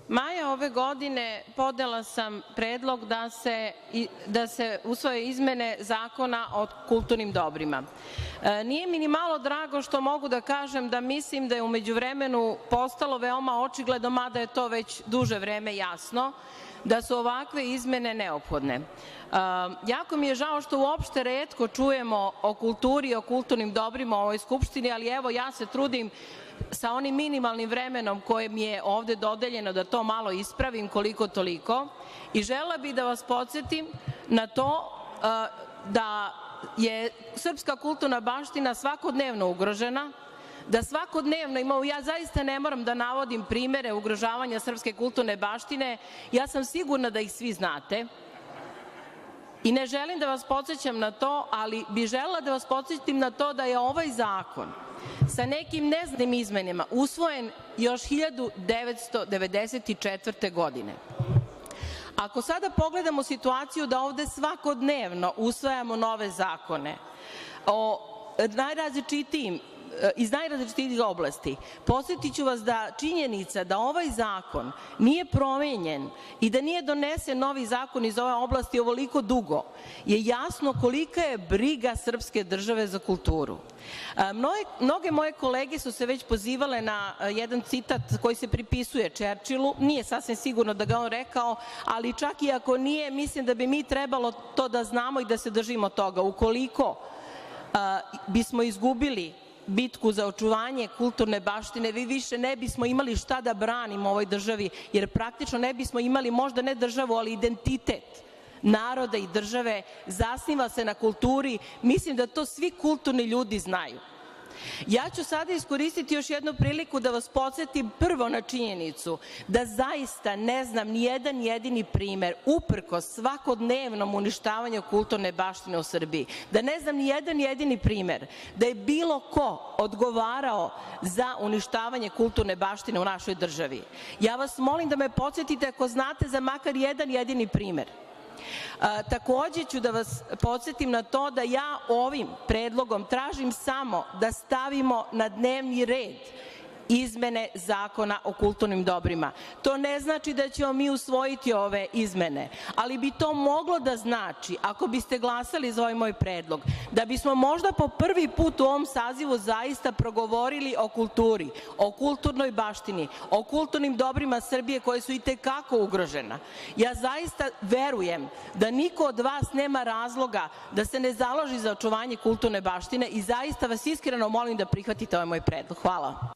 Maja ove godine podnela sam predlog da se usvoje izmene Zakona o kulturnim dobrima. Nije mi ni malo drago što mogu da kažem da mislim da je u međuvremenu postalo veoma očigledno, mada je to već duže vreme jasno, da su ovakve izmene neophodne. Jako mi je žao što uopšte retko čujemo o kulturi i o kulturnim dobrima u ovoj Skupštini, ali evo ja se trudim sa onim minimalnim vremenom koje mi je ovde dodeljeno da to malo ispravim koliko toliko i želela bih da vas podsetim na to da je srpska kulturna baština svakodnevno ugrožena, da svakodnevno imamo, ja zaista ne moram da navodim primere ugrožavanja srpske kulturne baštine, ja sam sigurna da ih svi znate i ne želim da vas podsećam na to, ali bih želela da vas podsetim na to da je ovaj zakon sa nekim neznanim izmenama usvojen još 1994. godine. Ako sada pogledamo situaciju da ovde svakodnevno usvajamo nove zakone iz najrazličitijih oblasti, podsetiću vas da činjenica da ovaj zakon nije promenjen i da nije donesen novi zakon iz ove oblasti ovoliko dugo je jasno kolika je briga srpske države za kulturu. Mnoge moje kolege su se već pozivale na jedan citat koji se pripisuje Čerčilu, nije sasvim sigurno da ga on rekao, ali čak i ako nije, mislim da bi mi trebalo to da znamo i da se držimo toga. Ukoliko bismo izgubili bitku za očuvanje kulturne baštine, vi više ne bismo imali šta da branimo ovoj državi, jer praktično ne bismo imali možda ne državu, ali identitet naroda i države zasniva se na kulturi. Mislim da to svi kulturni ljudi znaju. Ja ću sada iskoristiti još jednu priliku da vas podsetim prvo na činjenicu da zaista ne znam ni jedan jedini primer, uprkos svakodnevnom uništavanju kulturne baštine u Srbiji, da ne znam ni jedan jedini primer da je bilo ko odgovarao za uništavanje kulturne baštine u našoj državi. Ja vas molim da me podsetite ako znate za makar jedan jedini primer. Takođe ću da vas podsetim na to da ja ovim predlogom tražim samo da stavimo na dnevni red izmene Zakona o kulturnim dobrima. To ne znači da ćemo mi usvojiti ove izmene, ali bi to moglo da znači, ako biste glasali za ovaj moj predlog, da bismo možda po prvi put u ovom sazivu zaista progovorili o kulturi, o kulturnoj baštini, o kulturnim dobrima Srbije koje su i te kako ugrožena. Ja zaista verujem da niko od vas nema razloga da se ne založi za očuvanje kulturne baštine i zaista vas iskreno molim da prihvatite ovaj moj predlog. Hvala.